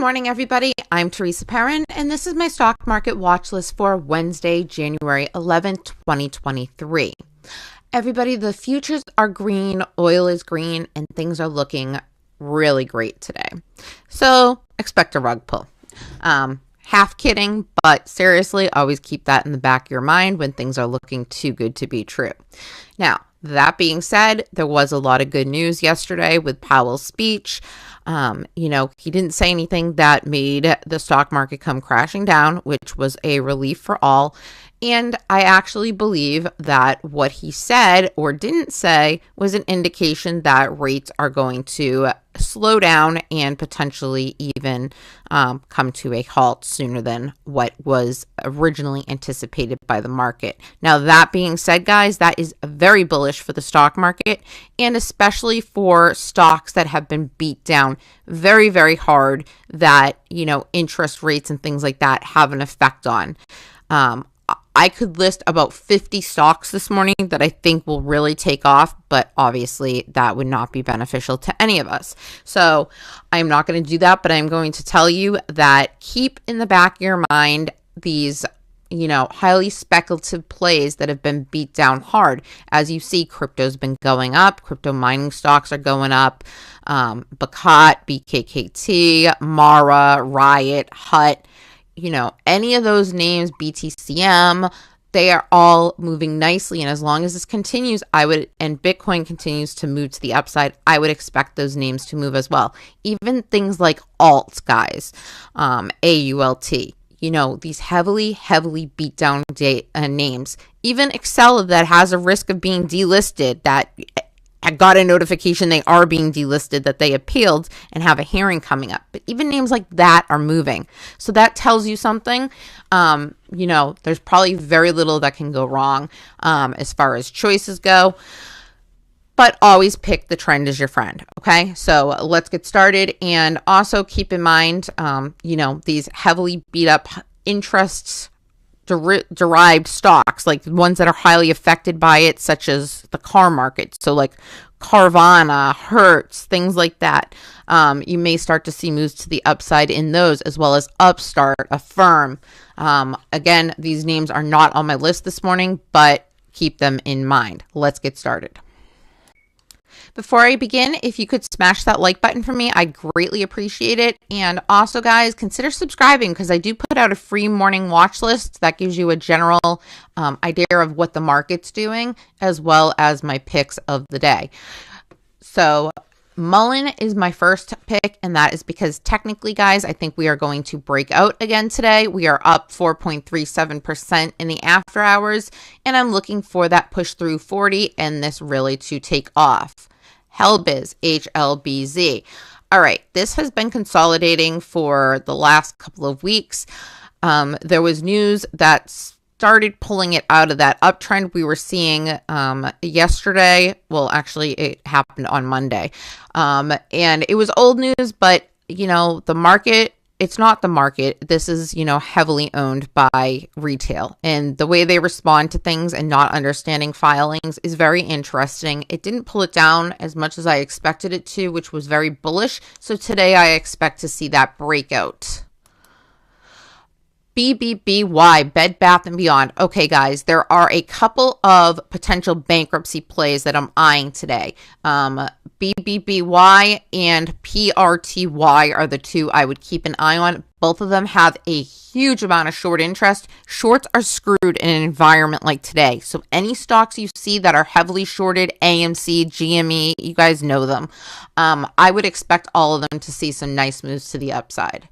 morning, everybody. I'm Teresa Perrin, and this is my stock market watch list for Wednesday, January 11th, 2023. Everybody, the futures are green, oil is green, and things are looking really great today. So expect a rug pull. Half kidding, but seriously, always keep that in the back of your mind when things are looking too good to be true. Now, that being said, there was a lot of good news yesterday with Powell's speech. He didn't say anything that made the stock market come crashing down, which was a relief for all. And I actually believe that what he said or didn't say was an indication that rates are going to slow down and potentially even come to a halt sooner than what was originally anticipated by the market. Now, that being said, guys, that is very bullish for the stock market, and especially for stocks that have been beat down very, very hard that, interest rates and things like that have an effect on. I could list about 50 stocks this morning that I think will really take off, but obviously that would not be beneficial to any of us. So I'm not going to do that, but I'm going to tell you that keep in the back of your mind these, highly speculative plays that have been beat down hard. As you see, crypto's been going up. Crypto mining stocks are going up. Bacot, BKKT, Mara, Riot, Hut. Any of those names, BTCM, they are all moving nicely. And as long as this continues, and Bitcoin continues to move to the upside, I would expect those names to move as well. Even things like alts, guys, AULT, these heavily beat down names. Even Excel that has a risk of being delisted, that I got a notification they are being delisted, that they appealed and have a hearing coming up. But even names like that are moving. So that tells you something. There's probably very little that can go wrong as far as choices go. But always pick the trend as your friend. Okay, so let's get started. And also keep in mind, these heavily beat up interests derived stocks, like ones that are highly affected by it, such as the car market. So like Carvana, Hertz, things like that. You may start to see moves to the upside in those, as well as Upstart, Affirm. Again, these names are not on my list this morning, but keep them in mind. Let's get started. Before I begin, if you could smash that like button for me, I'd greatly appreciate it. And also, guys, consider subscribing, because I do put out a free morning watch list that gives you a general idea of what the market's doing, as well as my picks of the day. So Mullen is my first pick, and that is because technically, guys, I think we are going to break out again today. We are up 4.37% in the after hours, and I'm looking for that push through 40 and this really to take off. Helbiz, HLBZ. All right, this has been consolidating for the last couple of weeks. There was news that started pulling it out of that uptrend we were seeing yesterday. Well, actually, it happened on Monday. And it was old news, but, the market, it's not the market. This is, heavily owned by retail. And the way they respond to things and not understanding filings is very interesting. It didn't pull it down as much as I expected it to, which was very bullish. So today I expect to see that breakout. BBBY, Bed Bath & Beyond. Okay, guys, there are a couple of potential bankruptcy plays that I'm eyeing today. BBBY and PRTY are the two I would keep an eye on. Both of them have a huge amount of short interest. Shorts are screwed in an environment like today. So any stocks you see that are heavily shorted, AMC, GME, you guys know them. I would expect all of them to see some nice moves to the upside.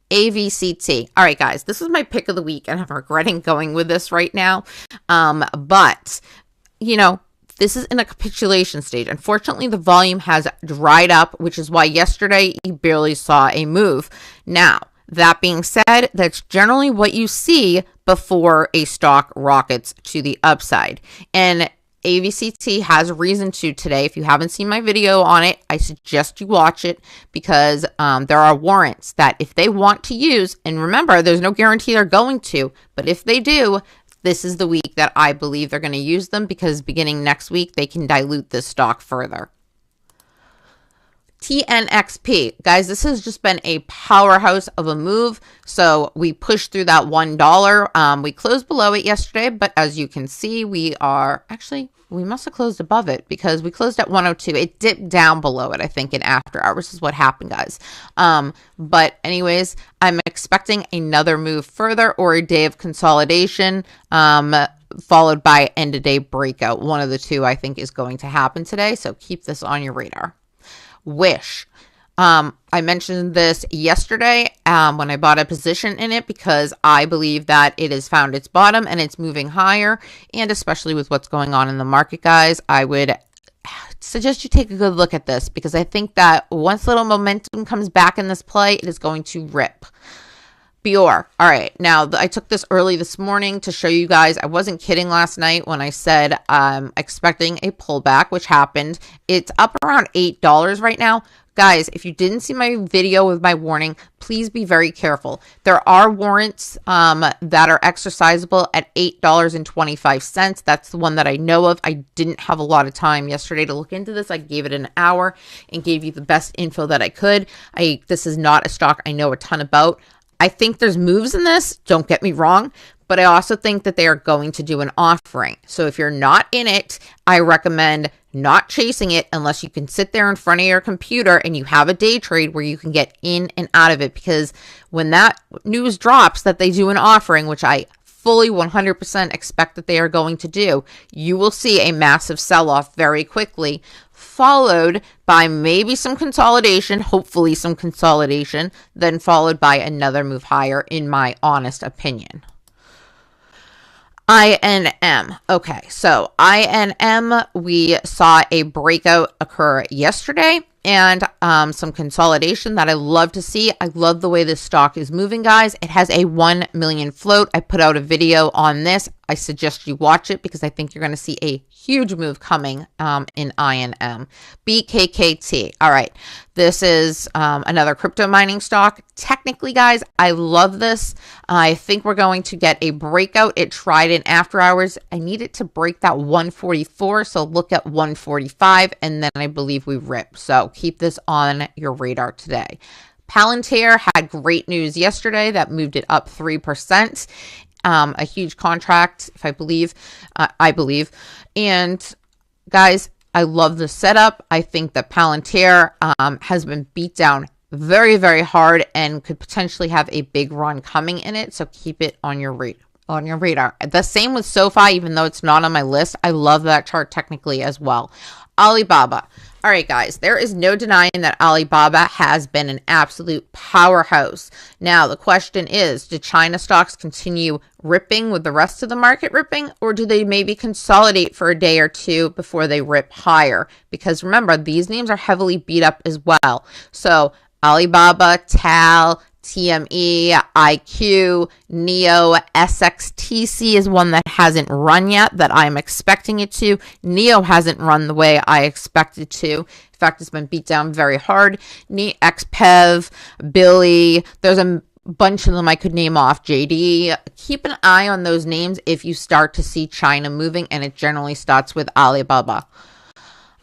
AVCT. All right, guys, this is my pick of the week, and I'm regretting going with this right now. But this is in a capitulation stage. Unfortunately, the volume has dried up, which is why yesterday you barely saw a move. Now, that being said, that's generally what you see before a stock rockets to the upside. And AVCT has a reason to today. If you haven't seen my video on it, I suggest you watch it, because there are warrants that if they want to use, and remember, there's no guarantee they're going to, but if they do, this is the week that I believe they're going to use them, because beginning next week, they can dilute this stock further. TNXP, guys, this has just been a powerhouse of a move. So we pushed through that $1. We closed below it yesterday, but as you can see, we must have closed above it because we closed at 102. It dipped down below it, I think, in after hours is what happened, guys. But anyways, I'm expecting another move further or a day of consolidation, followed by end of day breakout. One of the two, I think, is going to happen today. So keep this on your radar. Wish. I mentioned this yesterday when I bought a position in it because I believe that it has found its bottom and it's moving higher. And especially with what's going on in the market, guys, I would suggest you take a good look at this because I think that once little momentum comes back in this play, it is going to rip. Bior. All right. Now, I took this early this morning to show you guys. I wasn't kidding last night when I said I'm expecting a pullback, which happened. It's up around $8 right now. Guys, if you didn't see my video with my warning, please be very careful. There are warrants that are exercisable at $8.25. That's the one that I know of. I didn't have a lot of time yesterday to look into this. I gave it an hour and gave you the best info that I could. This is not a stock I know a ton about. I think there's moves in this, don't get me wrong, but I also think that they are going to do an offering. So if you're not in it, I recommend not chasing it unless you can sit there in front of your computer and you have a day trade where you can get in and out of it. Because when that news drops that they do an offering, which I fully 100% expect that they are going to do, you will see a massive sell-off very quickly, followed by maybe some consolidation, hopefully some consolidation, then followed by another move higher, in my honest opinion. INM. Okay, so INM, we saw a breakout occur yesterday and some consolidation that I love to see. I love the way this stock is moving, guys. It has a 1 million float. I put out a video on this. I suggest you watch it because I think you're going to see a huge move coming in INM. BKKT. All right. This is another crypto mining stock. Technically, guys, I love this. I think we're going to get a breakout. It tried in after hours. I need it to break that 144. So look at 145 and then I believe we rip. So keep this on your radar today. Palantir had great news yesterday that moved it up 3%. A huge contract, if I believe. And guys, I love the setup. I think that Palantir has been beat down very, very hard and could potentially have a big run coming in it. So keep it on your radar. The same with SoFi, even though it's not on my list. I love that chart technically as well. Alibaba. All right, guys, there is no denying that Alibaba has been an absolute powerhouse. Now, the question is, do China stocks continue ripping with the rest of the market ripping, or do they maybe consolidate for a day or two before they rip higher? Because remember, these names are heavily beat up as well. So Alibaba, TAL, TME, IQ, NEO, SXTC is one that hasn't run yet that I'm expecting it to. NEO hasn't run the way I expected to. In fact, it's been beat down very hard. XPEV, Billy, there's a bunch of them I could name off. JD, keep an eye on those names if you start to see China moving, and it generally starts with Alibaba.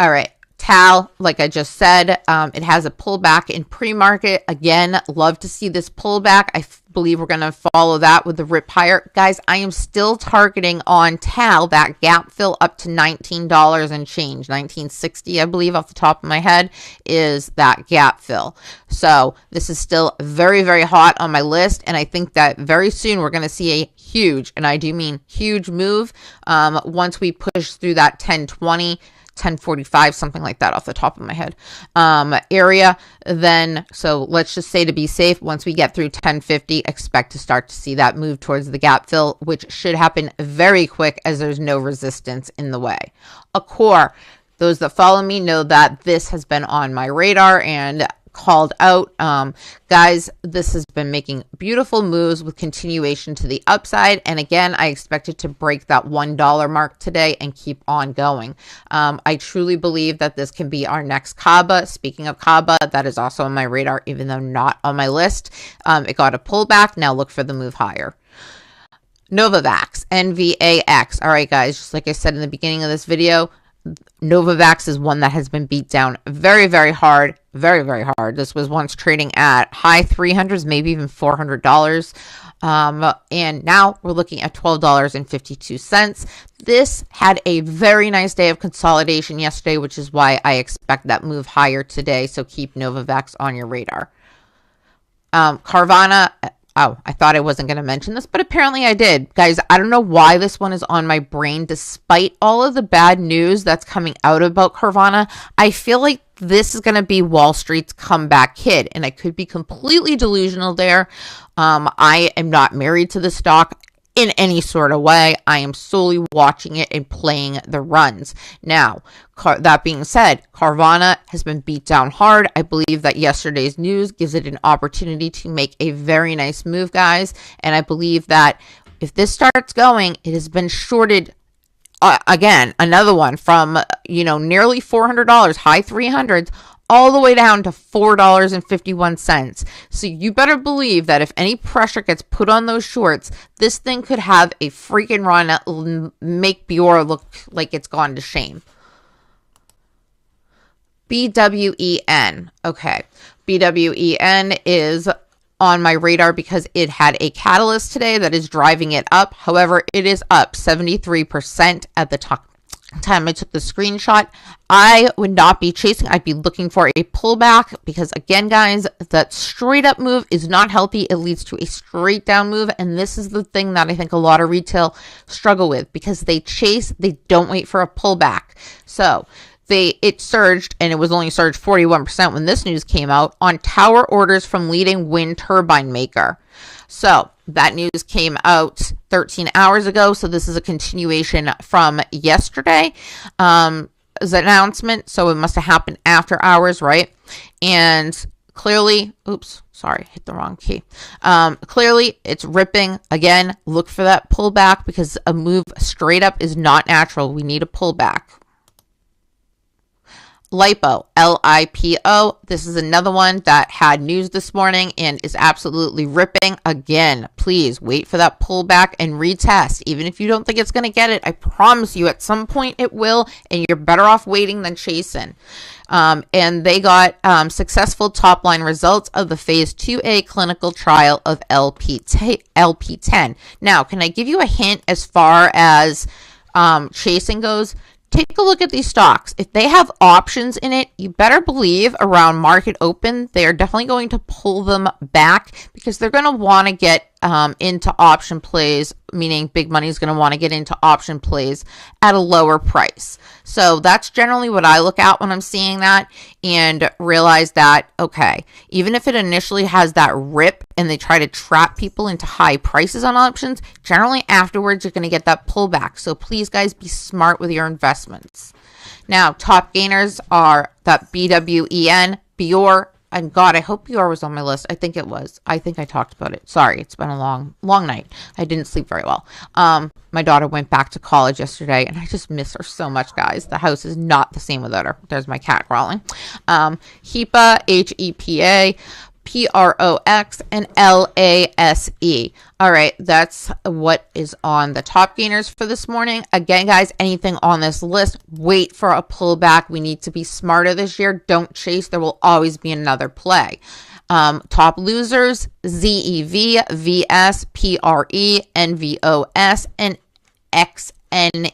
All right. TAL, like I just said, it has a pullback in pre-market. Again, love to see this pullback. I believe we're going to follow that with the rip higher. Guys, I am still targeting on TAL that gap fill up to $19 and change. $19.60, I believe, off the top of my head, is that gap fill. So this is still very, very hot on my list. And I think that very soon we're going to see a huge, and I do mean huge move, once we push through that 1020, 1045, something like that off the top of my head, area. Then, so let's just say to be safe, once we get through 1050, expect to start to see that move towards the gap fill, which should happen very quick as there's no resistance in the way. Accor, those that follow me know that this has been on my radar and called out. Guys, this has been making beautiful moves with continuation to the upside. And again, I expect it to break that $1 mark today and keep on going. I truly believe that this can be our next Kaba. Speaking of Kaba, that is also on my radar, even though not on my list. It got a pullback. Now look for the move higher. Novavax, NVAX. All right, guys, just like I said in the beginning of this video, Novavax is one that has been beat down very, very hard. Very, very hard. This was once trading at high 300s, maybe even $400. And now we're looking at $12.52. This had a very nice day of consolidation yesterday, which is why I expect that move higher today. So keep Novavax on your radar. Carvana. Oh, I thought I wasn't going to mention this, but apparently I did. Guys, I don't know why this one is on my brain despite all of the bad news that's coming out about Carvana. I feel like this is going to be Wall Street's comeback hit, and I could be completely delusional there. I am not married to the stock in any sort of way. I am solely watching it and playing the runs. Now, that being said, Carvana has been beat down hard. I believe that yesterday's news gives it an opportunity to make a very nice move, guys. And I believe that if this starts going, it has been shorted again, another one from, nearly $400, high 300s, all the way down to $4.51. So you better believe that if any pressure gets put on those shorts, this thing could have a freaking run that make Biora look like it's gone to shame. BWEN. Okay. BWEN is on my radar because it had a catalyst today that is driving it up. However, it is up 73% at the time I took the screenshot. I would not be chasing. I'd be looking for a pullback because, again, guys, that straight up move is not healthy. It leads to a straight down move. And this is the thing that I think a lot of retail struggle with because they chase, they don't wait for a pullback. So it surged, and it was only surged 41% when this news came out on tower orders from leading wind turbine maker. So that news came out 13 hours ago. So this is a continuation from yesterday's announcement. So it must have happened after hours, right? And clearly, oops, sorry, hit the wrong key. Clearly, it's ripping. Again, look for that pullback because a move straight up is not natural. We need a pullback. LiPo, LiPo. This is another one that had news this morning and is absolutely ripping. Again, please wait for that pullback and retest. Even if you don't think it's going to get it, I promise you at some point it will, and you're better off waiting than chasing. And they got successful top-line results of the phase 2A clinical trial of LP10. Now, can I give you a hint as far as chasing goes? Take a look at these stocks. If they have options in it, you better believe around market open, they are definitely going to pull them back because they're going to want to get into option plays, meaning big money is going to want to get into option plays at a lower price. So that's generally what I look at when I'm seeing that and realize that, okay, even if it initially has that rip and they try to trap people into high prices on options, generally afterwards you're going to get that pullback. So please, guys, be smart with your investments. Now, top gainers are that BWEN, Bior, and God, I hope Bior was on my list. I think it was. I think I talked about it. Sorry, it's been a long night. I didn't sleep very well. My daughter went back to college yesterday, and I just miss her so much, guys. The house is not the same without her. There's my cat growling. HEPA, HEPA, PROX, and LASE. All right, that's what is on the top gainers for this morning. Again, guys, anything on this list, wait for a pullback. We need to be smarter this year. Don't chase. There will always be another play. Top losers, ZEV, VS, PRE, NVOS, and XNET.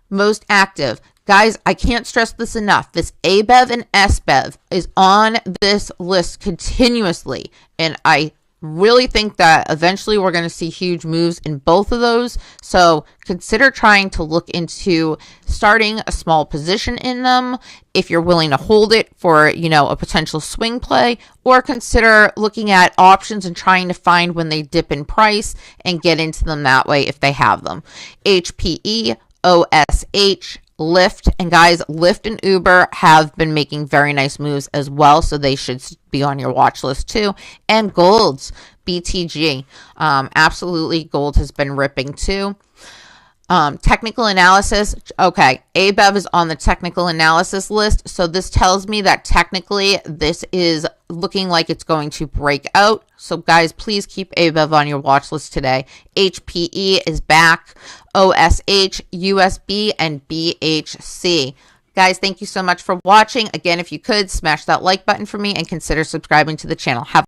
Most active. Guys, I can't stress this enough. This ABEV and SBEV is on this list continuously. And I really think that eventually we're going to see huge moves in both of those. So consider trying to look into starting a small position in them if you're willing to hold it for, a potential swing play, or consider looking at options and trying to find when they dip in price and get into them that way if they have them. HPE, OSH, Lyft, and guys, Lyft and Uber have been making very nice moves as well, so they should be on your watch list too. And golds, BTG, absolutely, gold has been ripping too. Technical analysis. Okay, ABEV is on the technical analysis list. So this tells me that technically this is looking like it's going to break out. So guys, please keep ABEV on your watch list today. HPE is back. OSH, USB, and BHC. Guys, thank you so much for watching. Again, if you could, smash that like button for me and consider subscribing to the channel. Have